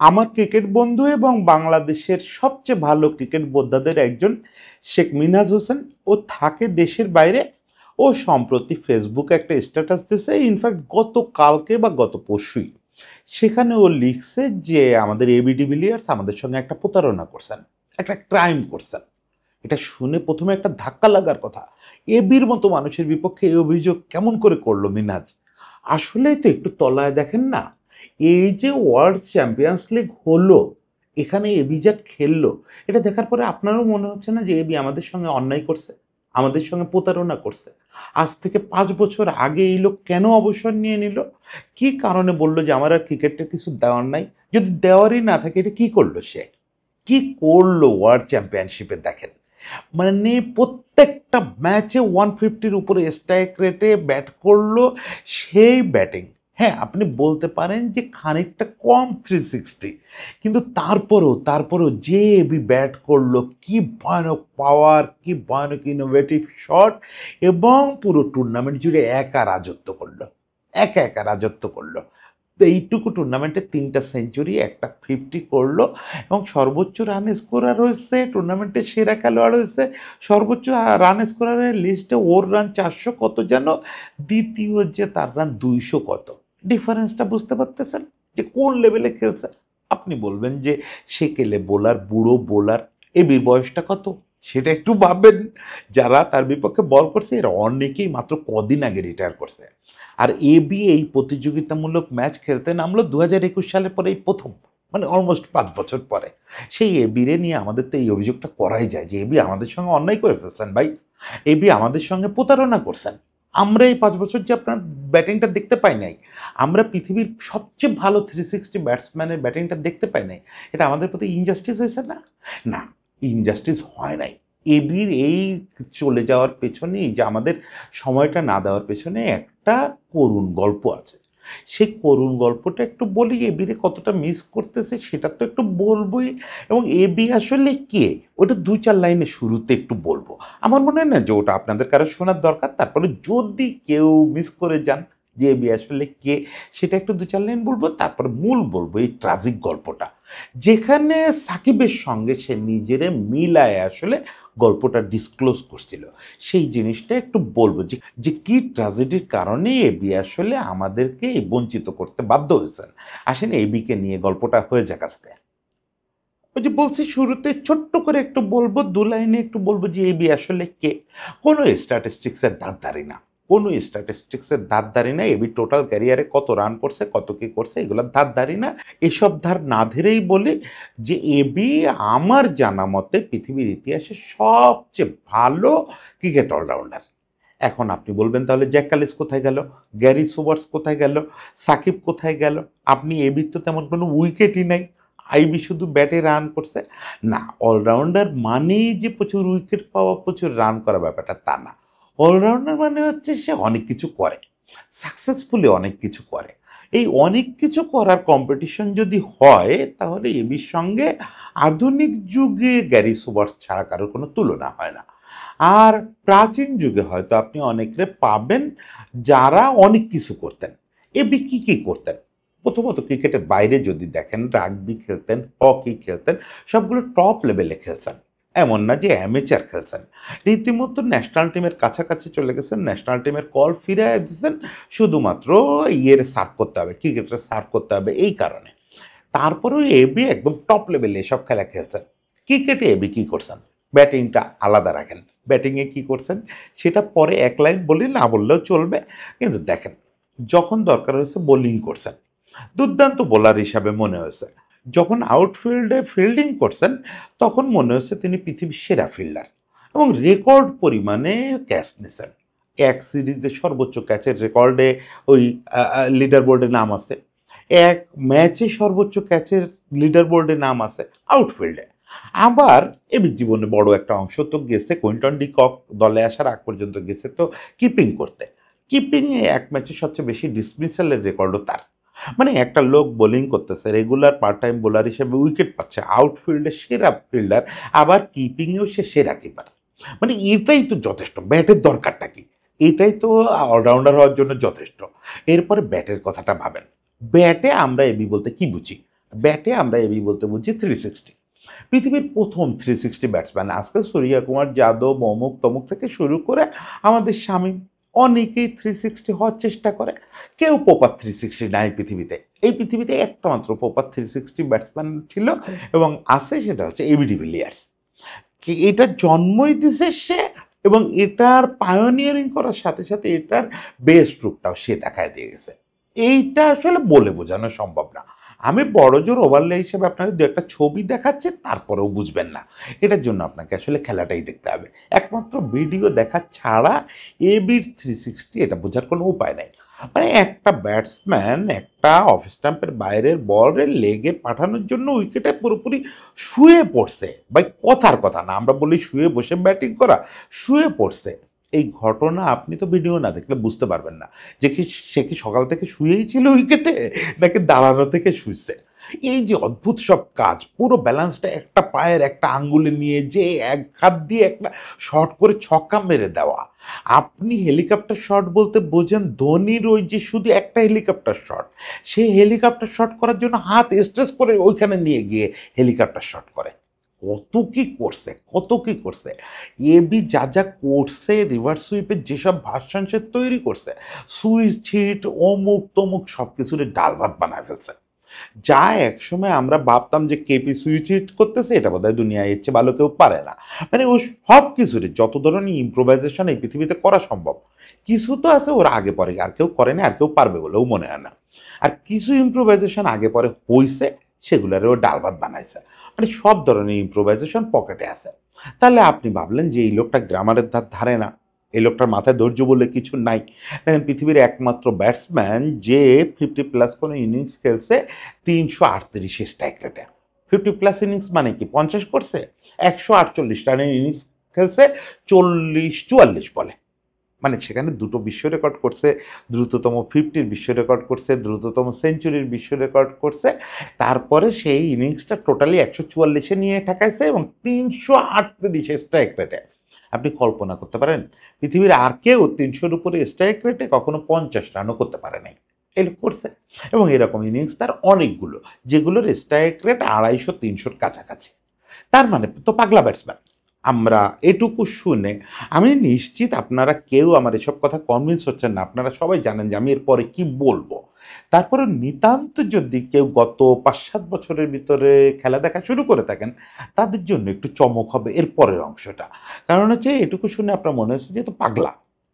আমার ক্রিকেট বন্ধু এবং বাংলাদেশের সবচেয়ে ভালো ক্রিকেট বোদ্ধাদের একজন শেখ মিনহাজ হোসেন। ও থাকে দেশের বাইরে। ও সম্প্রতি ফেসবুকে একটা স্ট্যাটাস দিয়েছে, ইনফ্যাক্ট গত কালকে বা গত পরশুই। সেখানে ও লিখছে যে আমাদের এবি ডিভিলিয়ার্স আমাদের সঙ্গে একটা প্রতারণা করছেন, একটা ক্রাইম করছেন। এটা শুনে প্রথমে একটা ধাক্কা লাগার কথা। এবির মতো মানুষের বিপক্ষে এই অভিযোগ কেমন করে করলো মিনহাজ? আসলেই তো একটু তলায় দেখেন না। এই যে ওয়ার্ল্ড চ্যাম্পিয়ন্স লিগ হলো, এখানে এবি যা খেললো, এটা দেখার পরে আপনারও মনে হচ্ছে না যে এবি আমাদের সঙ্গে অন্যায় করছে, আমাদের সঙ্গে প্রতারণা করছে? আজ থেকে 5 বছর আগে এই লোক কেন অবসর নিয়ে নিল? কি কারণে বললো যে আমার আর ক্রিকেটের কিছু দেওয়ার নাই? যদি দেওয়ারই না থাকে, এটা কি করলো সে? কি করলো ওয়ার্ল্ড চ্যাম্পিয়নশিপে দেখেন। মানে প্রত্যেকটা ম্যাচে 150-র উপরে স্ট্রাইক রেটে ব্যাট করলো। সেই ব্যাটিং, হ্যাঁ আপনি বলতে পারেন যে খানিকটা কম 360, কিন্তু তারপরেও যে এবি ব্যাট করলো, কি ভয়ানক পাওয়ার, কি ভয়ানক ইনোভেটিভ শট, এবং পুরো টুর্নামেন্ট জুড়ে একা রাজত্ব করলো, একা একা রাজত্ব করলো। তো এইটুকু টুর্নামেন্টে 3টা সেঞ্চুরি, একটা 50 করলো, এবং সর্বোচ্চ রান স্কোরার হয়েছে, টুর্নামেন্টের সেরা খেলোয়াড় হয়েছে। সর্বোচ্চ রান স্কোরারের লিস্টে ওর রান 400 কত যেন, দ্বিতীয় যে তার রান 200 কত। ডিফারেন্সটা বুঝতে পারতেছেন যে কোন লেভেলে খেলছে? আপনি বলবেন যে সে কেলে বোলার, বুড়ো বোলার। এবির বয়সটা কত সেটা একটু ভাববেন। যারা তার বিপক্ষে বল করছে এরা অনেকেই মাত্র কদিন আগে রিটায়ার করছে। আর এবি এই প্রতিযোগিতামূলক ম্যাচ খেলতে নামলো 2021 সালের পরে, এই প্রথম, মানে অলমোস্ট 5 বছর পরে। সেই এবিরে নিয়ে আমাদের তো এই অভিযোগটা করাই যায় যে এবি আমাদের সঙ্গে অন্যায় করে ফেলছেন ভাই, এবি আমাদের সঙ্গে প্রতারণা করছেন। আমরা এই 5 বছর যে আপনার ব্যাটিংটা দেখতে পাই নাই, আমরা পৃথিবীর সবচেয়ে ভালো 360 ব্যাটসম্যানের ব্যাটিংটা দেখতে পাই নাই, এটা আমাদের প্রতি ইনজাস্টিস হয়েছে না? না, ইনজাস্টিস হয় নাই। এবির এই চলে যাওয়ার পেছনেই, যে আমাদের সময়টা না দেওয়ার পেছনে একটা করুণ গল্প আছে। সেই করুণ গল্পটা একটু বলি, এবিরে কতটা মিস করতেছে সেটা তো একটু বলবোই। এবং এবি আসলে কে, ওটা 2-4 লাইনে শুরুতে একটু বলবো। আমার মনে হয় না যে ওটা আপনাদের কারো শোনার দরকার। তারপরে যদি কেউ মিস করে যান যে এবি আসলে কে, সেটা একটু 2-4 লাইন বলবো, তারপরে মূল বলবো এই ট্রাজিক গল্পটা, যেখানে সাকিবের সঙ্গে সে নিজেরে মিলায় আসলে গল্পটা ডিসক্লোজ করছিল। সেই জিনিসটা একটু বলবো যে যে কি ট্র্যাজেডির কারণে এবি আসলে আমাদেরকে বঞ্চিত করতে বাধ্য হয়েছেন। আসেন এবিকে নিয়ে গল্পটা হয়ে যাক আজকে। ওই যে বলছি শুরুতে ছোট্ট করে একটু বলবো, 2 লাইনে একটু বলবো যে এবি আসলে কে। কোনো স্ট্যাটিস্টিক্সের দাঁড় না, কোনো স্ট্যাটিস্টিক্সের দাঁড় না। এবি টোটাল ক্যারিয়ারে কত রান করছে, কত কি করছে, এগুলোর দাঁড় না। এসব ধার না ধরেই বলি যে এবি আমার জানা মতে পৃথিবীর ইতিহাসে সবচেয়ে ভালো ক্রিকেট অলরাউন্ডার। এখন আপনি বলবেন তাহলে জ্যাক কালিস কোথায় গেল, গ্যারি সোবার্স কোথায় গেল, সাকিব কোথায় গেল? আপনি এবির তো তেমন কোনো উইকেটই নাই, আইবি শুধু ব্যাটে রান করছে। না, অলরাউন্ডার মানেই যে প্রচুর উইকেট পাওয়া, প্রচুর রান করা, ব্যাপারটা তা না। অলরাউন্ডার মানে হচ্ছে সে অনেক কিছু করে, সাকসেসফুলি অনেক কিছু করে। এই অনেক কিছু করার কম্পিটিশন যদি হয়, তাহলে এবির সঙ্গে আধুনিক যুগে গ্যারি সোবার্স ছাড়া কারোর কোনো তুলনা হয় না। আর প্রাচীন যুগে হয়তো আপনি অনেকরে পাবেন যারা অনেক কিছু করতেন। এবি কি কি করতেন? প্রথমত ক্রিকেটের বাইরে যদি দেখেন, রাগবি খেলতেন, হকি খেলতেন, সবগুলো টপ লেভেলে খেলছেন। এমন না যে অ্যামেচার খেলছেন। রীতিমতো ন্যাশনাল টিমের কাছাকাছি চলে গেছেন, ন্যাশনাল টিমের কল ফিরিয়ে দিচ্ছেন, শুধুমাত্র ইয়ের সার্ভ করতে হবে, ক্রিকেটের সার্ভ করতে হবে এই কারণে। তারপরেও এবি একদম টপ লেভেলে এসব খেলা খেলছেন। ক্রিকেটে এবি কী করছেন? ব্যাটিংটা আলাদা রাখেন, ব্যাটিংয়ে কী করছেন সেটা পরে 1 লাইন বলি, না বললেও চলবে। কিন্তু দেখেন, যখন দরকার হয়েছে বোলিং করছেন, দুর্দান্ত বোলার হিসাবে মনে হয়েছে। যখন আউটফিল্ডে ফিল্ডিং করছেন, তখন মনে হয়েছে তিনি পৃথিবীর সেরা ফিল্ডার, এবং রেকর্ড পরিমাণে ক্যাচ নিছেন। এক সিরিজে সর্বোচ্চ ক্যাচের রেকর্ডে ওই লিডার বোর্ডে নাম আছে। এক ম্যাচে সর্বোচ্চ ক্যাচের লিডার বোর্ডে নাম আছে আউটফিল্ডে। আবার এবির জীবনে বড় একটা অংশ তো গেছে, কুইন্টন ডি কক দলে আসার আগ পর্যন্ত গেছে তো কিপিং করতে। কিপিংয়ে এক ম্যাচে সবচেয়ে বেশি ডিসমিসালের রেকর্ডও তার। মানে একটা লোক বোলিং করতেছে, রেগুলার পার্ট টাইম বোলার হিসেবে উইকেট পাচ্ছে, আউটফিল্ডে সেরা ফিল্ডার, আবার কিপিংয়েও সে সেরা কিপার। মানে এটাই তো যথেষ্ট, ব্যাটের দরকারটা কি? এটাই তো অলরাউন্ডার হওয়ার জন্য যথেষ্ট। এরপরে ব্যাটের কথাটা ভাবেন। ব্যাটে আমরা এবি বলতে কি বুঝি? ব্যাটে আমরা এবি বলতে বুঝি 360। পৃথিবীর প্রথম 360 ব্যাটসম্যান। আজকে সূর্য কুমার যাদব অমুক তমুক থেকে শুরু করে আমাদের শামীম, অনেকেই 360 হওয়ার চেষ্টা করে। কেউ প্রপার 360 নাই পৃথিবীতে। এই পৃথিবীতে একটা মাত্র প্রপার 360 ব্যাটসম্যান ছিল এবং আছে, সেটা হচ্ছে এবি ডিভিলিয়ার্স। এটার জন্মই দিছে সে, এবং এটার পায়োনিয়ারিং করার সাথে সাথে এটার বেস্ট রূপটাও সে দেখায় দিয়ে গেছে। এইটা আসলে বলে বোঝানো সম্ভব না। আমি বড় জোর ওভারলে হিসেবে আপনাদের দু একটা ছবি দেখাচ্ছি, তারপরেও বুঝবেন না। এটার জন্য আপনাকে আসলে খেলাটাই দেখতে হবে। একমাত্র ভিডিও দেখা ছাড়া এবির 360 এটা বোঝার কোনো উপায় নাই। মানে একটা ব্যাটসম্যান একটা অফ স্টাম্পের বাইরের বলের লেগে পাঠানোর জন্য উইকেটে পুরোপুরি শুয়ে পড়ছে। ভাই কথার কথা না, আমরা বলি শুয়ে বসে ব্যাটিং করা, শুয়ে পড়ছে। এই ঘটনা আপনি তো ভিডিও না দেখলে বুঝতে পারবেন না যে কি সে কি সকাল থেকে শুয়েই ছিল উইকেটে, নাকি দাঁড়ানো থেকে শুয়েছে। এই যে অদ্ভুত সব কাজ, পুরো ব্যালেন্সটা একটা পায়ের একটা আঙ্গুলে নিয়ে যে এক হাত দিয়ে একটা শট করে ছক্কা মেরে দেওয়া। আপনি হেলিকপ্টার শট বলতে বোঝেন ধোনির ওই যে শুধু একটা হেলিকপ্টার শট, সে হেলিকপ্টার শট করার জন্য হাত স্ট্রেস করে ওইখানে নিয়ে গিয়ে হেলিকপ্টার শট করে। কত কি করছে, কত কি করছে। এবি যা যা করছে, রিভার্স সুইপের যেসব ভার্সন সে তৈরি করছে, সুইচ হিট অমুক তমুক সব কিছুর ডাল ভাত বানায় ফেলছে। যা একসময় আমরা ভাবতাম যে কেপি সুইচ হিট করতেছে, এটা বোধহয় দুনিয়ায় এর চেয়ে ভালো কেউ পারে না। মানে ও সব কিছুরই যত ধরনের ইম্প্রোভাইজেশন এই পৃথিবীতে করা সম্ভব, কিছু তো আছে ওরা আগে পরে আর কেউ করেনি, আর কেউ পারবে বলেও মনে হয় না। আর কিছু ইম্প্রোভাইজেশন আগে পরে হইছে, সেগুলোরও ডাল ভাত বানাইছে। মানে সব ধরনের ইম্প্রোভাইজেশন পকেটে আছে। তাহলে আপনি ভাবলেন যে এই লোকটা গ্রামারের ধার ধারে না, এই লোকটার মাথায় ধৈর্য বলে কিছু নাই। দেখেন পৃথিবীর একমাত্র ব্যাটসম্যান যে 50+ কোনো ইনিংস খেলছে 338 স্ট্রাইক রেটে। 50+ ইনিংস মানে কি 50 করছে, 148 রানের ইনিংস খেলছে 44 বলে। মানে সেখানে দুটো বিশ্ব রেকর্ড করছে, দ্রুততম 50-র বিশ্ব রেকর্ড করছে, দ্রুততম সেঞ্চুরির বিশ্ব রেকর্ড করছে। তারপরে সেই ইনিংসটা টোটালি 144-এ নিয়ে ঠেকাইছে এবং 338 স্ট্রাইক রেটে। আপনি কল্পনা করতে পারেন পৃথিবীর আর কেউ 300-র উপরে স্ট্রাইক রেটে কখনো 50 রানও করতে পারে নাই? এই লোক করছে। এবং এরকম ইনিংস তার অনেকগুলো, যেগুলোর স্ট্রাইক রেট 250-300-র কাছাকাছি। তার মানে তো পাগলা ব্যাটসম্যান। আমরা এটুকু শুনে আমি নিশ্চিত আপনারা কেউ আমার এসব কথা কনভিন্স হচ্ছেন না। আপনারা সবাই জানেন যে আমি এরপরে কি বলবো। তারপরে নিতান্ত যদি কেউ গত 5-7 বছরের ভিতরে খেলা দেখা শুরু করে থাকেন, তাদের জন্য একটু চমক হবে এর পরের অংশটা। কারণ হচ্ছে এটুকু শুনে আপনার মনে হচ্ছে যে তো পাগলা,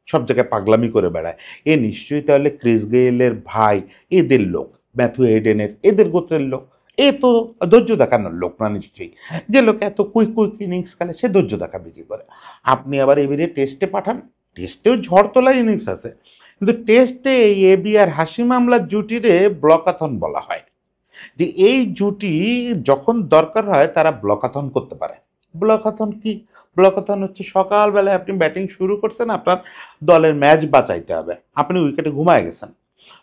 সব জায়গায় পাগলামি করে বেড়ায়। এ নিশ্চয়ই তাহলে ক্রিস গেইলের ভাই, এদের লোক, ম্যাথু হেডেনের এদের গোত্রের লোক। এ তো ধৈর্য দেখানোর লোক না নিশ্চয়ই। যে লোক এত কুইক কুইক ইনিংস খেলে সে ধৈর্য দেখাবে কি করে? আপনি আবার এবিরে টেস্টে পাঠান, টেস্টেও ঝড় তোলা ইনিংস আছে, কিন্তু টেস্টে এই এবি আর হাসিম আমলার জুটিরে ব্লকাথন বলা হয়। যে এই জুটি যখন দরকার হয় তারা ব্লকাথন করতে পারে। ব্লকাথন কি? ব্লকাথন হচ্ছে সকালবেলায় আপনি ব্যাটিং শুরু করছেন, আপনার দলের ম্যাচ বাঁচাইতে হবে, আপনি উইকেটে ঘুমায় গেছেন।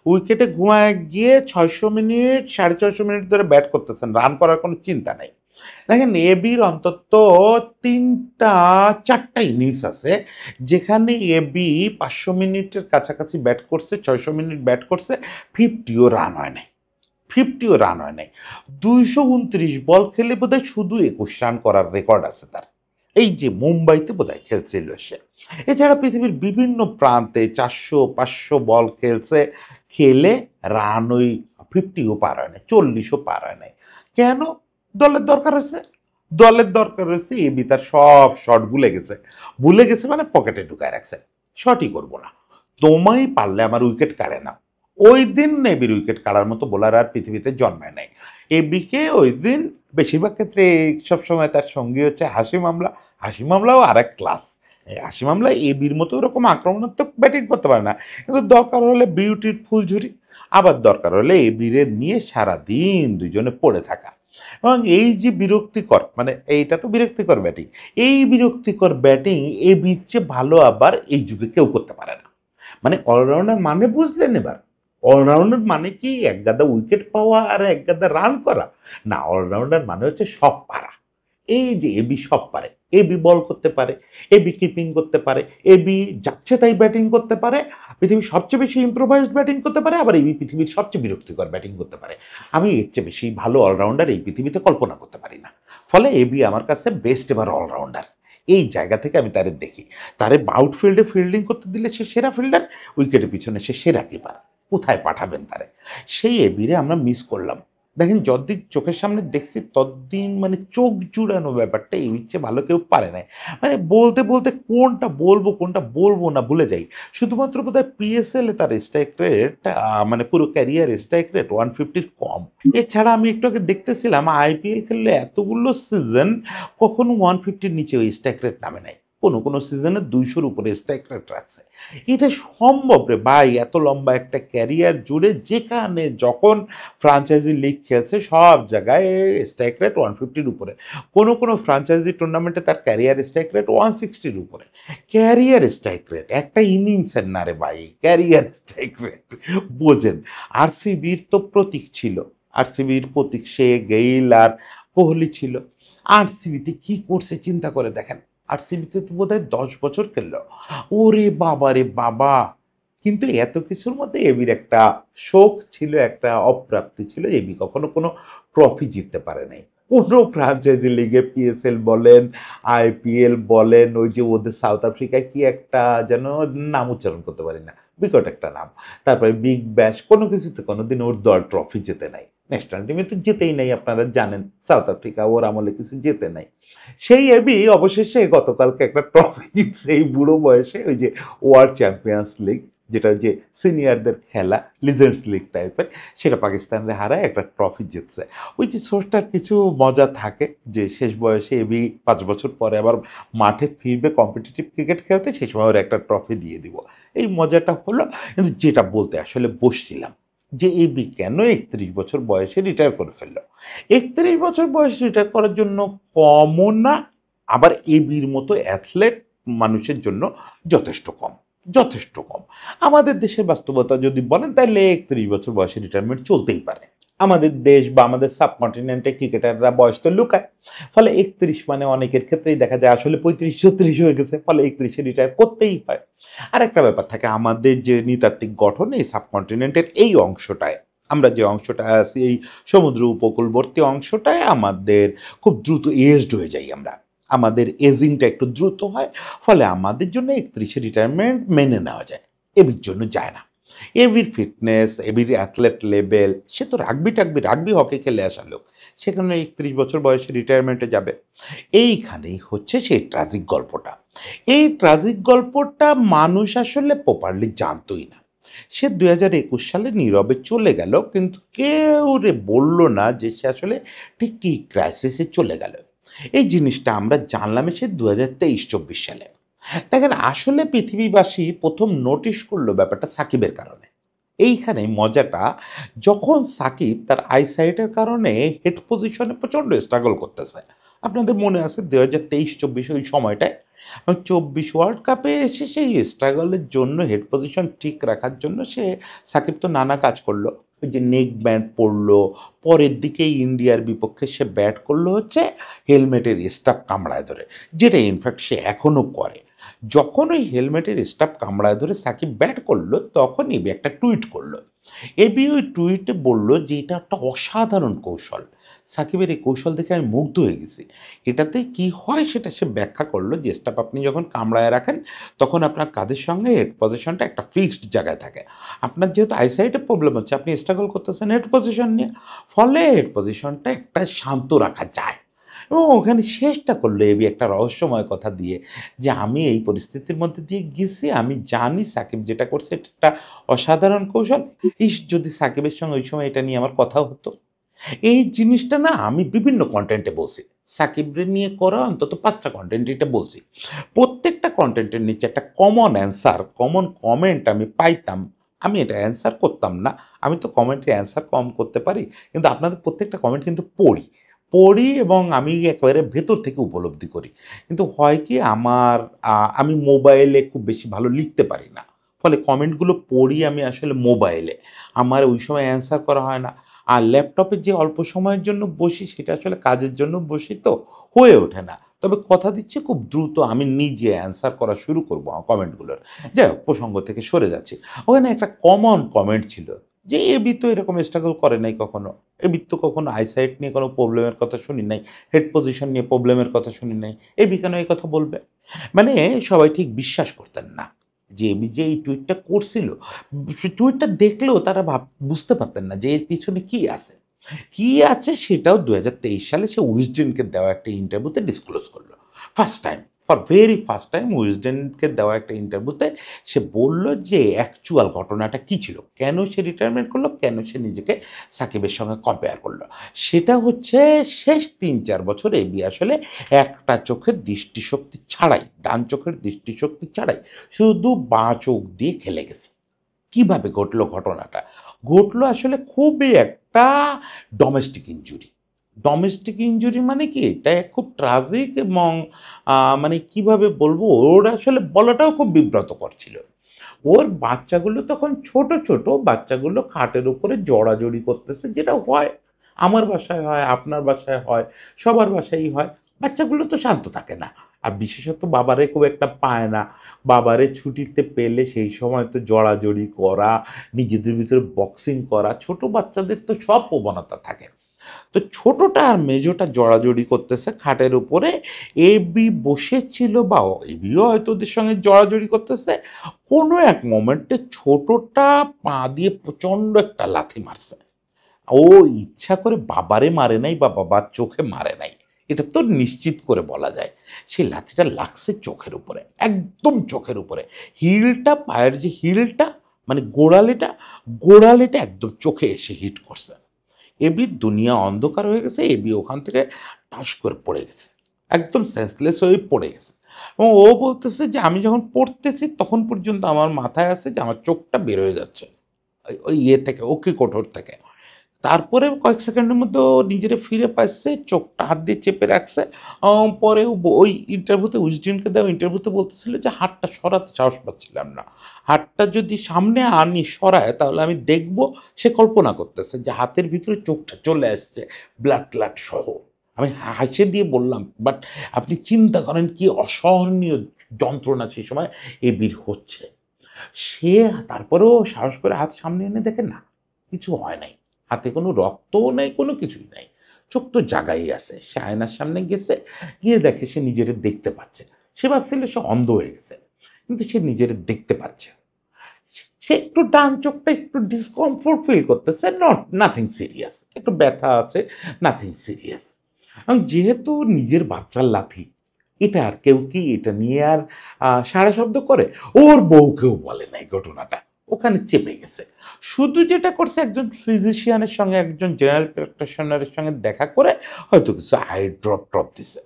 উইকেটে ঘুমায় গিয়ে 600 মিনিট 650 মিনিট ধরে ব্যাট করতেছেন, রান করার কোনো চিন্তা নেই। দেখেন এবির অন্তত 3-4টা ইনিংস আছে যেখানে এবি 500 মিনিটের কাছাকাছি ব্যাট করছে, 600 মিনিট ব্যাট করছে, 50ও রান হয় নাই। 50ও রান হয় নাই। 229 বল খেলে বোধহয় শুধু 21 রান করার রেকর্ড আছে তার। এই যে মুম্বাইতে বোধহয় খেলছিল সে। এছাড়া পৃথিবীর বিভিন্ন প্রান্তে 400-500 বল খেলছে, খেলে রান ওই 50ও পার হয় না, 40ও পার হয় নাই। কেন? দলের দরকার হয়েছে। দলের দরকার হয়েছে, এবি তার সব শট ভুলে গেছে। ভুলে গেছে মানে পকেটে ঢুকায় রাখছে, শটই করবো না, তোমায় পারলে আমার উইকেট কাড়ে না। ওই দিন এবির উইকেট কাড়ার মতো বোলার আর পৃথিবীতে জন্মায় নাই। এবিকে ওই দিন বেশিরভাগ ক্ষেত্রে সবসময় তার সঙ্গী হচ্ছে হাসিম আমলা। হাসিম আমলাও আর এক ক্লাস। হাসিম আমলা এবির মতো ওরকম আক্রমণাত্মক ব্যাটিং করতে পারে না, কিন্তু দরকার হলে বিউটির ফুলঝুরি, আবার দরকার হলে এবিরের নিয়ে সারাদিন দুজনে পড়ে থাকা। এবং এই যে বিরক্তিকর, মানে এইটা তো বিরক্তিকর ব্যাটিং, এই বিরক্তিকর ব্যাটিং এবির চেয়ে ভালো আবার এই যুগে কেউ করতে পারে না। মানে অলরাউন্ডার মানে বুঝলেন এবার? অলরাউন্ডার মানে কি এক গাদা উইকেট পাওয়া আর এক গাদা রান করা? না, অলরাউন্ডার মানে হচ্ছে সব পারা। এই যে এবি সব পারে, এবি বল করতে পারে, এবি কিপিং করতে পারে, এবি যাচ্ছে তাই ব্যাটিং করতে পারে, পৃথিবীর সবচেয়ে বেশি ইম্প্রোভাইজড ব্যাটিং করতে পারে, আবার এবি পৃথিবীর সবচেয়ে বিরক্তিকর ব্যাটিং করতে পারে। আমি এর চেয়ে বেশি ভালো অলরাউন্ডার এই পৃথিবীতে কল্পনা করতে পারি না। ফলে এবি আমার কাছে বেস্ট এবার অলরাউন্ডার। এই জায়গা থেকে আমি তারে দেখি, তারে আউটফিল্ডে ফিল্ডিং করতে দিলে সে সেরা ফিল্ডার, উইকেটের পিছনে সে সেরা কিপার। কোথায় পাঠাবেন তারে? সেই এবিরে আমরা মিস করলাম। দেখেন যতদিন চোখের সামনে দেখছি ততদিন মানে চোখ জুড়ানো ব্যাপারটা এর চেয়ে ভালো কেউ পারে নাই। মানে বলতে বলতে কোনটা বলবো কোনটা বলবো না ভুলে যাই। শুধুমাত্র বোধহয় পিএসএল এ তার স্ট্রাইক রেট মানে পুরো ক্যারিয়ার স্ট্রাইক রেট 150 কম। এছাড়া আমি একটু আগে দেখতেছিলাম আইপিএল খেললে এতগুলো সিজন কখনো 150 নিচে ওই স্ট্রাইক রেট নামে নাই, কোনো কোনো সিজনে 200-র উপরে স্ট্রাইক রেট রাখছে। এটা সম্ভব রে ভাই? এত লম্বা একটা ক্যারিয়ার জুড়ে যেখানে যখন ফ্রাঞ্চাইজি লিগ খেলছে সব জায়গায় স্ট্রাইক রেট 150-র উপরে, কোনো কোনো ফ্রাঞ্চাইজি টুর্নামেন্টে তার ক্যারিয়ার স্ট্রাইক রেট 160-র উপরে। ক্যারিয়ার স্ট্রাইক রেট একটা ইনিংসের না রে ভাই, ক্যারিয়ার স্ট্রাইক রেট বোঝেন। আরসিবির তো প্রতীক ছিল, আরসিবির প্রতীক সে গেইল আর কোহলি ছিল। আরসিবিতে কি করছে চিন্তা করে দেখেন, আরসিবিতে তো বোধ হয় 10 বছর খেললো। ওরে বাবা রে বাবা! কিন্তু এত কিছুর মধ্যে এবির একটা শোক ছিল, একটা অপ্রাপ্তি ছিল। এবি কখনো কোনো ট্রফি জিততে পারে নাই। কোনো ফ্রাঞ্চাইজি লিগে পিএসএল বলেন, আইপিএল বলেন, ওই যে ওদের সাউথ আফ্রিকায় কি একটা যেন নাম উচ্চারণ করতে পারি না, বিকট একটা নাম। তারপরে বিগ ব্যাশ, কোনো কিছুতে কোনোদিন ওর দল ট্রফি জেতে নাই। ন্যাশনাল টিমে তো জেতেই নাই, আপনারা জানেন সাউথ আফ্রিকা ওর আমলে কিছু জেতে নাই। সেই এবি অবশেষে গতকালকে একটা ট্রফি জিতছে এই বুড়ো বয়সে, ওই যে ওয়ার্ল্ড চ্যাম্পিয়ন্স লিগ, যেটা যে সিনিয়রদের খেলা লিজেন্ডস লিগ টাইপের, সেটা পাকিস্তানরে হারায় একটা ট্রফি জিতছে। ওই যে ছোটটার কিছু মজা থাকে যে শেষ বয়সে এবি 5 বছর পরে আবার মাঠে ফিরবে কম্পিটিটিভ ক্রিকেট খেলতে, সেই সময় ওর একটা ট্রফি দিয়ে দিব, এই মজাটা হলো। কিন্তু যেটা বলতে আসলে বসছিলাম যে এবি কেন 31 বছর বয়সে রিটায়ার করে ফেললো। 31 বছর বয়সে রিটায়ার করার জন্য কমও না, আবার এবির মতো অ্যাথলেট মানুষের জন্য যথেষ্ট কম, যথেষ্ট কম। আমাদের দেশের বাস্তবতা যদি বলেন তাহলে 31 বছর বয়সে রিটায়ারমেন্ট চলতেই পারে। আমাদের দেশ বা আমাদের সাবকন্টিনেন্টে ক্রিকেটাররা বয়স তো লুকায়। ফলে 31 মানে অনেকের ক্ষেত্রেই দেখা যায় আসলে 35-36 হয়ে গেছে, ফলে 31-এ রিটায়ার করতেই হয়। আর একটা ব্যাপার থাকে, আমাদের যে নৃতাত্ত্বিক গঠন এই সাবকন্টিনেন্টের এই অংশটায়, আমরা যে অংশটা আছি এই সমুদ্র উপকূলবর্তী অংশটায় আমাদের খুব দ্রুত এজড হয়ে যাই আমরা, আমাদের এজিংটা একটু দ্রুত হয়। ফলে আমাদের জন্য 31-এ রিটায়ারমেন্ট মেনে নেওয়া যায়, এবির জন্য যায় না। এবির ফিটনেস, এবির অ্যাথলেট লেভেল, সে তো রাগবি হকি খেলে আসা লোক, সেখানে 31 বছর বয়সে রিটায়ারমেন্টে যাবে। এইখানেই হচ্ছে সেই ট্র্যাজিক গল্পটা। এই ট্র্যাজিক গল্পটা মানুষ আসলে প্রপারলি জানতই না। সে 2021 সালে নীরবে চলে গেল, কিন্তু কেউ রে বলল না যে সে আসলে ঠিক কী ক্রাইসিসে চলে গেল। এই জিনিসটা আমরা জানলাম এসে 2023-24 সালে। দেখেন আসলে পৃথিবীবাসী প্রথম নোটিশ করলো ব্যাপারটা সাকিবের কারণে। এইখানে মজাটা, যখন সাকিব তার আইসাইটের কারণে হেড পজিশনে প্রচণ্ড স্ট্রাগল করতেছে। আপনাদের মনে আছে 2023-24 ওই সময়টায় 24 ওয়ার্ল্ড কাপে এসে সেই স্ট্রাগলের জন্য হেড পজিশন ঠিক রাখার জন্য সাকিব তো নানা কাজ করলো। ওই যে নেক ব্যান্ড পরলো, পরের দিকেই ইন্ডিয়ার বিপক্ষে সে ব্যাট করলো হচ্ছে হেলমেটের স্টাফ কামড়ায় ধরে, যেটা ইনফ্যাক্ট সে এখনও করে। যখন ওই হেলমেটের স্টাফ কামড়ায় ধরে সাকিব ব্যাট করলো, তখন এবি একটা টুইট করলো। এবি ওই টুইটে বলল যে এটা একটা অসাধারণ কৌশল। সাকিবের এই কৌশল দেখে আমি মুগ্ধ হয়ে গেছি। এটাতে কি হয় সেটা সে ব্যাখ্যা করলো যে স্টাফ আপনি যখন কামড়ায় রাখেন তখন আপনার কাঁধের সঙ্গে হেড পজিশনটা একটা ফিক্সড জায়গায় থাকে। আপনার যেহেতু আইসাইটের প্রবলেম হচ্ছে, আপনি স্ট্রাগল করতেছেন হেড পজিশন নিয়ে, ফলে হেড পজিশনটা একটা শান্ত রাখা যায়। এবং ওখানে শেষটা করলো এবি একটা রহস্যময় কথা দিয়ে যে আমি এই পরিস্থিতির মধ্যে দিয়ে গেছি, আমি জানি সাকিব যেটা করছে এটা একটা অসাধারণ কৌশল। যদি সাকিবের সঙ্গে ওই সময় এটা নিয়ে আমার কথা হতো। এই জিনিসটা না আমি বিভিন্ন কন্টেন্টে বলছি, সাকিবরে নিয়ে করা অন্তত 5টা কন্টেন্ট এটা বলছি। প্রত্যেকটা কন্টেন্টের নিচে একটা কমন অ্যান্সার, কমন কমেন্ট আমি পাইতাম। আমি এটা অ্যান্সার করতাম না, আমি তো কমেন্টের অ্যান্সার কম করতে পারি, কিন্তু আপনাদের প্রত্যেকটা কমেন্ট কিন্তু পড়ি এবং আমি একেবারে ভেতর থেকে উপলব্ধি করি। কিন্তু হয় কি আমি মোবাইলে খুব বেশি ভালো লিখতে পারি না, ফলে কমেন্টগুলো পড়ি আমি আসলে মোবাইলে, আমার ওই সময় অ্যান্সার করা হয় না। আর ল্যাপটপে যে অল্প সময়ের জন্য বসি সেটা আসলে কাজের জন্য বসি, তো হয়ে ওঠে না। তবে কথা দিচ্ছি খুব দ্রুত আমি নিজে অ্যান্সার করা শুরু করবো আমার কমেন্টগুলোর। যাই হোক, প্রসঙ্গ থেকে সরে যাচ্ছি। ওখানে একটা কমন কমেন্ট ছিল যে এবি তো এরকম স্ট্রাগল করে নাই কখনো, এবি তো কখনো আইসাইট নিয়ে কোনো প্রবলেমের কথা শুনি নাই, হেড পজিশন নিয়ে প্রবলেমের কথা শুনি নাই, এবি কেন এই কথা বলবে? মানে সবাই ঠিক বিশ্বাস করতেন না যে এবি যে এই টুইটটা করছিল, টুইটটা দেখলেও তারা বুঝতে পারতেন না যে এর পিছনে কি আছে। কি আছে সেটাও ২০২৩ সালে সে উইজডেনকে দেওয়া একটা ইন্টারভিউতে ডিসক্লোজ করলো। First time, for very first time উইজডেনকে দেওয়া একটা ইন্টারভিউতে সে বলল যে অ্যাকচুয়াল ঘটনাটা কী ছিল, কেন সে রিটায়ারমেন্ট করলো, কেন সে নিজেকে সাকিবের সঙ্গে কম্পেয়ার করলো। সেটা হচ্ছে শেষ ৩-৪ বছর এবি আসলে একটা চোখের দৃষ্টিশক্তি ছাড়াই, ডান চোখের দৃষ্টিশক্তি ছাড়াই শুধু বাঁ চোখ দিয়ে খেলে গেছে। কিভাবে ঘটলো ঘটনাটা? ঘটলো আসলে খুবই একটা ডোমেস্টিক ইনজুরি। ডোমেস্টিক ইনজুরি মানে কি? এটা খুব ট্রাজিক এবং মানে কিভাবে বলবো? ওর আসলে বলাটাও খুব বিব্রতকর ছিল। ওর বাচ্চাগুলো তখন ছোট, ছোট বাচ্চাগুলো খাটের উপরে জড়াজড়ি করতেছে, যেটা হয়। আমার বাসায় হয়, আপনার বাসায় হয়, সবার বাসায়ই হয়। বাচ্চাগুলো তো শান্ত থাকে না। আর বিশেষত বাবারে খুব একটা পায় না। বাবারে ছুটিতে পেলে সেই সময় তো জড়াজড়ি করা, নিজেদের ভিতরে বক্সিং করা, ছোট বাচ্চাদের তো সব প্রবণতা থাকে। তো ছোটটা আর মেজোটা জড়াজড়ি করতেছে খাটের উপরে। এবি বসেছিল বা এবিও হয়তো ওদের সঙ্গে জড়াজড়ি করতেছে। কোনো এক মোমেন্টে ছোটটা পা দিয়ে প্রচণ্ড একটা লাথি মারছে। ও ইচ্ছা করে বাবারে মারে নাই বা বাবার চোখে মারে নাই, এটা তো নিশ্চিত করে বলা যায়। সেই লাথিটা লাগছে চোখের উপরে, একদম চোখের উপরে। হিলটা, পায়ের যে হিলটা মানে গোড়ালিটা, গোড়ালিটা একদম চোখে এসে হিট করছে। এবির দুনিয়া অন্ধকার হয়ে গেছে। এবি ওখান থেকে টাস করে পড়ে গেছে, একদম সেন্সলেস হয়ে পড়ে গেছে। এবং ও বলতেছে যে আমি যখন পড়তেছি তখন পর্যন্ত আমার মাথায় আছে যে আমার চোখটা বের হয়ে যাচ্ছে ওই ওই ইয়ে থেকে, ওকে কোঠর থেকে। তারপরে কয়েক সেকেন্ডের মধ্যে ও নিজেরে ফিরে পাচ্ছে, চোখটা হাত দিয়ে চেপে রাখছে। পরে ওই ইন্টারভিউতে, উইজডেনকে দেওয়া ইন্টারভিউতে বলতেছিল যে হাতটা সরাতে সাহস পাচ্ছিলাম না, হাতটা যদি সামনে আনি সরায় তাহলে আমি দেখব। সে কল্পনা করতেছে যে হাতের ভিতরে চোখটা চলে আসছে ব্লাড ট্লাড সহ। আমি হাসে দিয়ে বললাম, বাট আপনি চিন্তা করেন কি অসহনীয় যন্ত্রণা সেই সময় এবির হচ্ছে। সে তারপরেও সাহস করে হাত সামনে এনে দেখে না, কিছু হয় নাই, হাতে কোনো রক্তও নেই, কোনো কিছুই নাই, চোখ তো জাগাই আছে। সে আয়নার সামনে গেছে, গিয়ে দেখে সে নিজের দেখতে পাচ্ছে। সে ভাবছিল সে অন্ধ হয়ে গেছে, কিন্তু সে নিজের দেখতে পাচ্ছে। সে একটু ডান চোখটা একটু ডিসকমফোর্ট ফিল করতেছে, নট নাথিং সিরিয়াস, একটু ব্যথা আছে, নাথিং সিরিয়াস। এবং যেহেতু নিজের বাচ্চার লাথি, এটা আর কেউ কি এটা নিয়ে আর সাড়া শব্দ করে? ওর বউকেও বলে নাই ঘটনাটা, ওখানে চেপে গেছে। শুধু যেটা করছে একজন ফিজিশিয়ানের সঙ্গে, একজন জেনারেল প্র্যাকটিশনারের সঙ্গে দেখা করে হয়তো কিছু আই ড্রপ ট্রপ দিছে।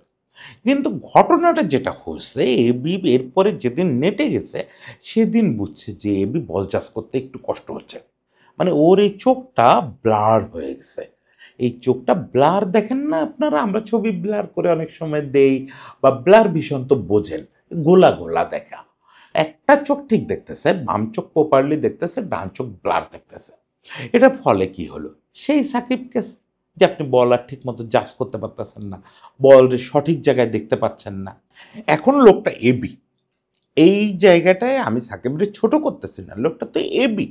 কিন্তু ঘটনাটা যেটা হয়েছে, এবি এরপরে যেদিন নেটে গেছে সেদিন বুঝছে যে এবি বল চাষ করতে একটু কষ্ট হচ্ছে। মানে ওর এই চোখটা ব্লার হয়ে গেছে। এই চোখটা ব্লার দেখেন না আপনারা, আমরা ছবি ব্লার করে অনেক সময় দেই, বা ব্লার ভীষণ তো বোঝেন, গোলা গোলা দেখা। একটা চোখ ঠিক দেখতেছে, বাম চোখ প্রপারলি দেখতেছে, ডান চোখ ব্লার দেখতেছে। এটার ফলে কি হলো? সেই সাকিব কেস, যে আপনি বল আর ঠিক মতো জাজ করতে পারতেছেন না, বল সঠিক জায়গায় দেখতে পাচ্ছেন না। এখন লোকটা এবি, এই জায়গাটায় আমি সাকিবরে ছোট করতেছি না, লোকটা তো এবি।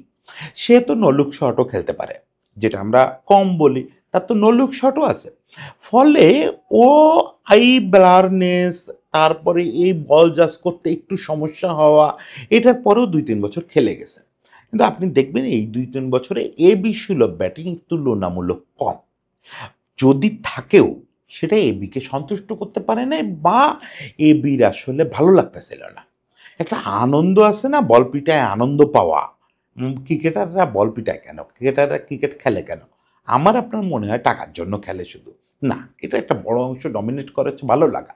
সে তো নলুক শটও খেলতে পারে, যেটা আমরা কম বলি, তার তো নলুক শটও আছে। ফলে ও এই ব্লারনেস, তারপরে এই বল জাজ করতে একটু সমস্যা হওয়া, এটার পরেও ২-৩ বছর খেলে গেছে। কিন্তু আপনি দেখবেন এই ২-৩ বছরে এবি সুলভ ব্যাটিং তুলনামূলক কম। যদি থাকেও সেটা এবিকে সন্তুষ্ট করতে পারে নাই, বা এবির আসলে ভালো লাগতেছিল না। একটা আনন্দ আছে না, বল পিটায় আনন্দ পাওয়া। ক্রিকেটাররা বল পিটায় কেন? ক্রিকেটাররা ক্রিকেট খেলে কেন? আমার আপনার মনে হয় টাকার জন্য খেলে শুধু? না, এটা একটা বড় অংশ ডমিনেট করে হচ্ছে ভালো লাগা,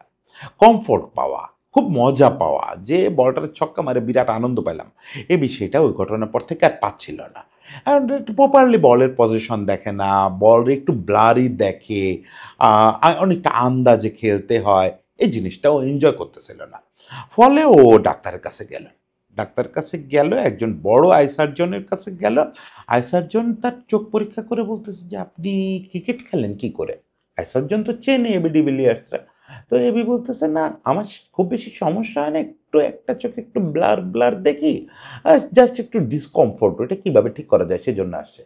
কমফোর্ট পাওয়া, খুব মজা পাওয়া, যে বলটার ছক্কা মারে বিরাট আনন্দ পেলাম। এই বিষয়টা ওই ঘটনার পর থেকে আর পাচ্ছিল না। আর প্রপারলি বলের পজিশন দেখে না, বল একটু ব্লারি দেখে, অনেকটা আন্দাজে খেলতে হয়, এই জিনিসটা ও এনজয় করতেছিল না। ফলে ও ডাক্তারের কাছে গেল। ডাক্তার কাছে গেল, একজন বড় আই সার্জনের কাছে গেল। আই সার্জন তার চোখ পরীক্ষা করে বলতেছে যে আপনি ক্রিকেট খেলেন কি করে? আই সার্জন তো চেনে এবি ডিভিলিয়ার্সরা। তো এবি বলতেছে না আমার খুব বেশি সমস্যা হয় না, একটু একটা চোখে একটু ব্লার ব্লার দেখি, জাস্ট একটু ডিসকমফোর্ট, ওটা কিভাবে ঠিক করা যায় সেজন্য আসছে।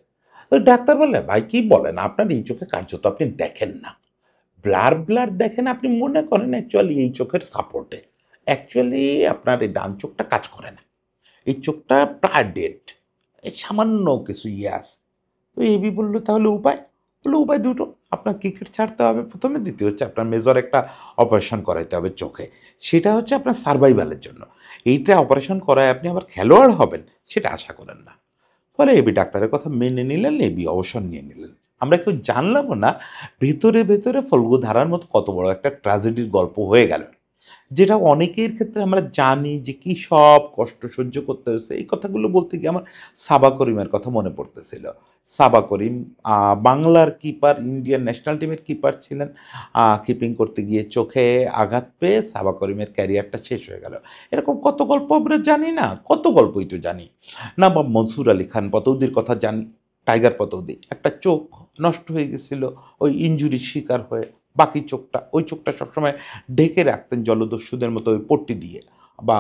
তো ডাক্তার বললেন ভাই কি বলেন, আপনার এই চোখে কার্যত আপনি দেখেন না, ব্লার ব্লার দেখেন, আপনি মনে করেন অ্যাকচুয়ালি এই চোখের সাপোর্টে, অ্যাকচুয়ালি আপনার এই ডান চোখটা কাজ করে না, এই চোখটা প্রায় ডেড, এই সামান্য কিছু ইয়ে আছে। তো এবি বললো তাহলে উপায়? বললো উপায় দুটো, আপনার ক্রিকেট ছাড়তে হবে প্রথমে, দ্বিতীয় হচ্ছে আপনার মেজর একটা অপারেশন করাইতে হবে চোখে, সেটা হচ্ছে আপনার সার্ভাইভালের জন্য। এইটা অপারেশন করায় আপনি আবার খেলোয়াড় হবেন সেটা আশা করেন না। ফলে এবি ডাক্তারের কথা মেনে নিলেন, এবি অবসর নিয়ে নিলেন। আমরা কেউ জানলামও না ভেতরে ভেতরে ফল্গু ধারার মতো কত বড় একটা ট্র্যাজেডির গল্প হয়ে গেল, যেটা অনেকের ক্ষেত্রে আমরা জানি যে কি সব কষ্ট সহ্য করতে হয়েছে। এই কথাগুলো বলতে গিয়ে আমার সাবা করিমের কথা মনে পড়তেছিল। সাবা করিম বাংলার কিপার, ইন্ডিয়ান ন্যাশনাল টিমের কিপার ছিলেন। কিপিং করতে গিয়ে চোখে আঘাত পেয়ে সাবা করিমের ক্যারিয়ারটা শেষ হয়ে গেল। এরকম কত গল্প আমরা জানি না, কত গল্পই তো জানি না। বা মনসুর আলী খান পতৌদির কথা জানি, টাইগার পতৌদি, একটা চোখ নষ্ট হয়ে গেছিল ওই ইনজুরির শিকার হয়ে, বাকি চোখটা, ওই চোখটা সবসময় ঢেকে রাখতেন জলদস্যুদের মতো ওই পট্টি দিয়ে, বা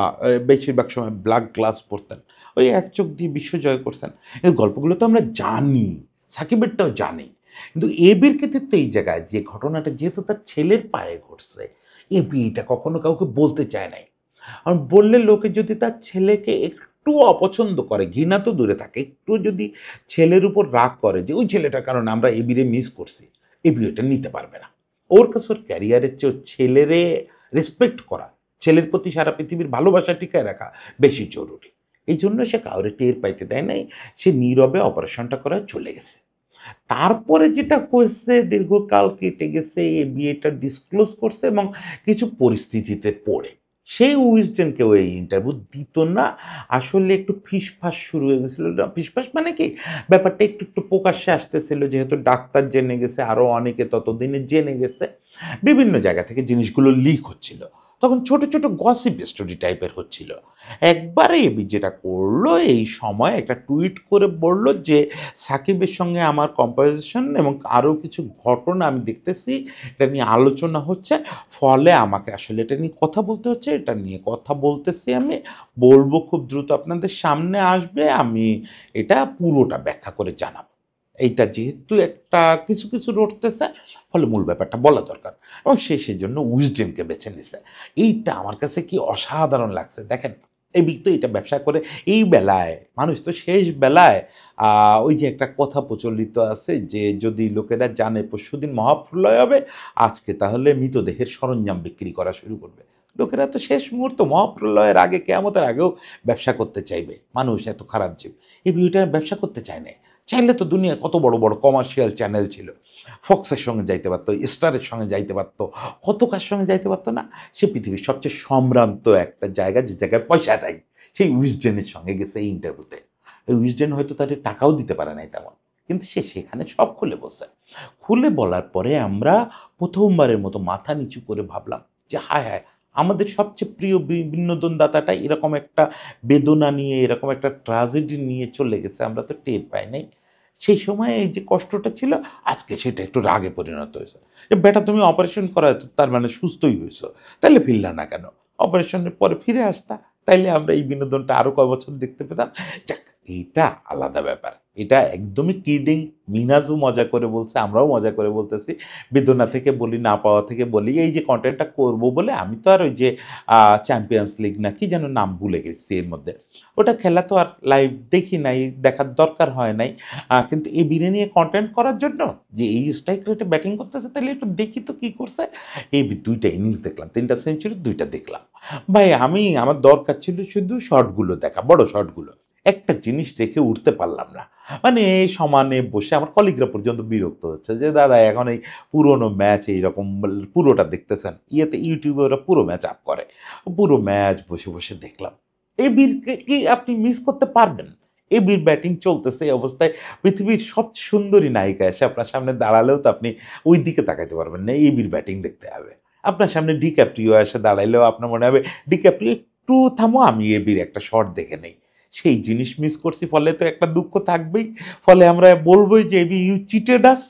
বেশিরভাগ সময় ব্ল্যাক গ্লাস পরতেন, ওই এক চোখ দিয়ে বিশ্ব জয় করছেন। এই গল্পগুলো তো আমরা জানি, সাকিবেরটাও জানি। কিন্তু এবির ক্ষেত্রে এই জায়গায় যে ঘটনাটা যেহেতু তার ছেলের পায়ে ঘটছে, এবি এটা কখনো কাউকে বলতে চায় নাই। আর বললে লোকে যদি তার ছেলেকে একটু অপছন্দ করে, ঘৃণা তো দূরে থাকে, একটু যদি ছেলের উপর রাগ করে যে ওই ছেলেটার কারণে আমরা এবিরে মিস করছি, এবি এটা নিতে পারবে না। ওর কাছে ওর ক্যারিয়ারের চেয়ে ওর ছেলেরে রেসপেক্ট করা, ছেলের প্রতি সারা পৃথিবীর ভালোবাসা টিকায় রাখা বেশি জরুরি। এই জন্য সে কাউরে টের পাইতে দেয় নাই, সে নীরবে অপারেশনটা করে চলে গেছে। তারপরে যেটা হয়েছে, দীর্ঘকাল কেটে গেছে, এ বিয়েটা ডিসক্লোজ করছে এবং কিছু পরিস্থিতিতে পড়ে সেই উইজডেনকেও এই ইন্টারভিউ দিত না। আসলে একটু ফিসফাস শুরু হয়ে গেছিল, ফিসফাস মানে কি, ব্যাপারটা একটু একটু প্রকাশ্যে আসতেছিল, যেহেতু ডাক্তার জেনে গেছে, আরও অনেকে ততদিনে জেনে গেছে, বিভিন্ন জায়গা থেকে জিনিসগুলো লিক হচ্ছিল, তখন ছোট ছোট গসিপ স্টোরি টাইপের হচ্ছিল। একবারে এবি যেটা করলো, এই সময় একটা টুইট করে বলল যে সাকিবের সঙ্গে আমার কম্পারিজন এবং আরও কিছু ঘটনা আমি দেখতেছি, এটা নিয়ে আলোচনা হচ্ছে, ফলে আমাকে আসলে এটা নিয়ে কথা বলতে হচ্ছে, এটা নিয়ে কথা বলতেছি, আমি বলবো খুব দ্রুত আপনাদের সামনে আসবে, আমি এটা পুরোটা ব্যাখ্যা করে জানাবো। এইটা যেহেতু একটা কিছু কিছু রটতেছে, ফলে মূল ব্যাপারটা বলা দরকার, এবং সে সেজন্য উইজডেনকে বেছে নিছে। এইটা আমার কাছে কি অসাধারণ লাগছে দেখেন। এই বিক তো এটা ব্যবসা করে, এই বেলায় মানুষ তো শেষ বেলায় ওই যে একটা কথা প্রচলিত আছে যে যদি লোকেরা জানে পরশুদিন মহাপ্রলয় হবে, আজকে তাহলে মৃতদেহের সরঞ্জাম বিক্রি করা শুরু করবে। লোকেরা তো শেষ মুহূর্ত মহাপ্রলয়ের আগে, কেয়ামতের আগেও ব্যবসা করতে চাইবে। মানুষ এত খারাপ জীব, এই ভিউটার ব্যবসা করতে চায় না। চাইলে তো দুনিয়ায় কত বড় বড় কমার্শিয়াল চ্যানেল ছিল, ফক্সের সঙ্গে যাইতে পারতো, স্টারের সঙ্গে যাইতে পারতো, কত কার সঙ্গে যাইতে পারতো না। সে পৃথিবীর সবচেয়ে সম্ভ্রান্ত একটা জায়গা, যে জায়গায় পয়সা নাই, সেই উইজডেনের সঙ্গে গেছে এই ইন্টারভিউতে। ওই উইজডেন হয়তো তাদের টাকাও দিতে পারে নাই তেমন, কিন্তু সে সেখানে সব খুলে বলছে। খুলে বলার পরে আমরা প্রথমবারের মতো মাথা নিচু করে ভাবলাম যে হায় হায়, আমাদের সবচেয়ে প্রিয় বিনোদনদাতাটা এরকম একটা বেদনা নিয়ে, এরকম একটা ট্র্যাজেডি নিয়ে চলে গেছে, আমরা তো টের পাই নাই। সেই সময় এই যে কষ্টটা ছিল, আজকে সেটা একটু রাগে পরিণত হয়েছে। যে বেটা তুমি অপারেশন করা তার মানে সুস্থই হয়েছো, তাহলে ফিরলা না কেন? অপারেশনের পরে ফিরে আসতা, তাইলে আমরা এই বিনোদনটা আরো কয় বছর দেখতে পেতাম। যাক, এইটা আলাদা ব্যাপার, এটা একদমই কিডিং। মিনাজও মজা করে বলছে, আমরাও মজা করে বলতেছি, বেদনা থেকে বলি, না পাওয়া থেকে বলি। এই যে কন্টেন্টটা করব বলে আমি তো আর ওই যে চ্যাম্পিয়ন্স লিগ না কি যেন নাম ভুলে গেছি এর মধ্যে, ওটা খেলা তো আর লাইভ দেখি নাই, দেখার দরকার হয় নাই। কিন্তু এই বিনে নিয়ে কন্টেন্ট করার জন্য যে এই স্ট্রাইক রেটে ব্যাটিং করতেছে, তাহলে একটু দেখি তো কী করছে। এই দুইটা ইনিংস দেখলাম, 3টা সেঞ্চুরি, 2টা দেখলাম। ভাই আমার দরকার ছিল শুধু শর্টগুলো দেখা, বড় শর্টগুলো। একটা জিনিস রেখে উঠতে পারলাম না। মানে সমানে বসে আমার কলিগরা পর্যন্ত বিরক্ত হচ্ছে যে দাদা এখন এই পুরোনো ম্যাচ এইরকম পুরোটা দেখতেছেন, ইউটিউবে ওরা পুরো ম্যাচ আপ করে, পুরো ম্যাচ বসে বসে দেখলাম। এই বীরকে কি আপনি মিস করতে পারবেন? এই বীর ব্যাটিং চলতেছে, এই অবস্থায় পৃথিবীর সবচেয়ে সুন্দরী নায়িকা এসে আপনার সামনে দাঁড়ালেও তো আপনি ওই দিকে তাকাইতে পারবেন না, এই বীর ব্যাটিং দেখতে হবে। আপনার সামনে ডিক্যাপ্রিও এসে দাঁড়াইলেও আপনার মনে হবে ডিক্যাপ্রিও একটু থামো, আমি এবির একটা শর্ট দেখে নেই। সেই জিনিস মিস করছি, ফলে তো একটা দুঃখ থাকবেই। ফলে আমরা বলবোই যে এবি ইউ চিটেড আস,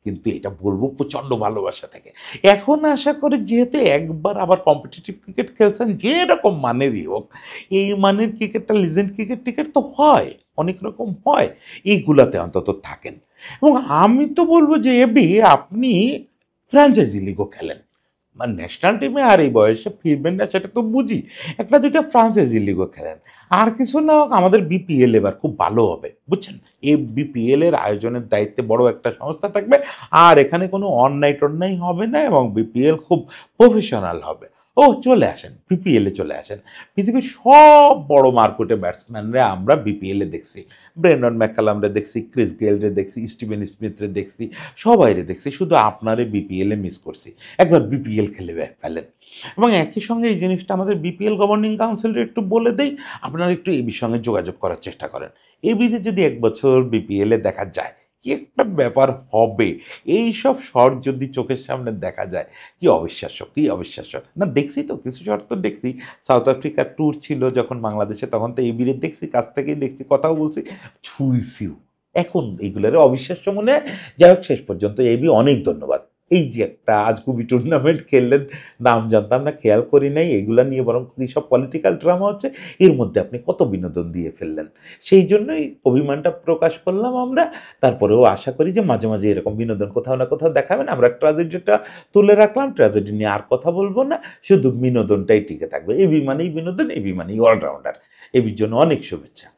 কিন্তু এটা বলবো প্রচণ্ড ভালোবাসা থেকে। এখন আশা করি যেহেতু একবার আবার কম্পিটিটিভ ক্রিকেট খেলছেন, যে এরকম মানেরই হোক, এই মানের ক্রিকেটটা লিজেন্ড ক্রিকেট টিকেট তো হয়, অনেক রকম হয়, এইগুলাতে অন্তত থাকেন। এবং আমি তো বলবো যে এবি আপনি ফ্র্যাঞ্চাইজি লিগও খেলেন, মানে ন্যাশনাল টিমে আর এই বয়সে ফিরবেন না সেটা তো বুঝি, একটা দুইটা ফ্রাঞ্চাইজি লিগও খেলেন। আর কিছু না হোক, আমাদের বিপিএল এবার খুব ভালো হবে, বুঝছেন। এই বিপিএল এর আয়োজনের দায়িত্বে বড় একটা সংস্থা থাকবে, আর এখানে কোনো অন্যায় টন্যায় হবে না, এবং বিপিএল খুব প্রফেশনাল হবে। ও চলে আসেন, বিপিএল এ চলে আসেন। পৃথিবীর সব বড় মার্কেটে ব্যাটসম্যানরা আমরা বিপিএল এ দেখছি। ব্রেন্ডন ম্যাককালামরে দেখছি, ক্রিস গেলরে দেখছি, স্টিভেন স্মিথরে দেখছি, সবাইরে দেখছি, শুধু আপনারে বিপিএল এ মিস করছি। একবার বিপিএল খেলে ফেলেন। এবং একই সঙ্গে এই জিনিসটা আমাদের বিপিএল গভর্নিং কাউন্সিলের একটু বলে দেই, আপনারা একটু এবির সঙ্গে যোগাযোগ করার চেষ্টা করেন। এবিতে যদি এক বছর বিপিএল এ দেখা যায়, কি একটা ব্যাপার হবে। এই সব শট যদি চোখের সামনে দেখা যায়, কি অবিশ্বাস্য, কি অবিশ্বাস্য না। দেখছি তো কিছু শট তো দেখছি। সাউথ আফ্রিকার ট্যুর ছিল যখন বাংলাদেশে, তখন তো এবিরে দেখছি, কাছ থেকেই দেখছি, কথাও বলছি, ছুঁইছিও। এখন এইগুলোর অবিশ্বাস্য মনে হয়। যাই হোক, শেষ পর্যন্ত এবি অনেক ধন্যবাদ। এই যে একটা আজগুবি টুর্নামেন্ট খেললেন, নাম জানতাম না, খেয়াল করি নাই, এগুলা নিয়ে বরং সব পলিটিক্যাল ড্রামা হচ্ছে, এর মধ্যে আপনি কত বিনোদন দিয়ে ফেললেন। সেই জন্যই অভিমানটা প্রকাশ করলাম আমরা। তারপরেও আশা করি যে মাঝে মাঝে এরকম বিনোদন কোথাও না কোথাও দেখাবেন। আমরা ট্র্যাজেডিটা তুলে রাখলাম, ট্র্যাজেডি নিয়ে আর কথা বলবো না, শুধু বিনোদনটাই টিকে থাকবে। এবি মানেই বিনোদন, এবি মানেই অলরাউন্ডার। এবির জন্য অনেক শুভেচ্ছা।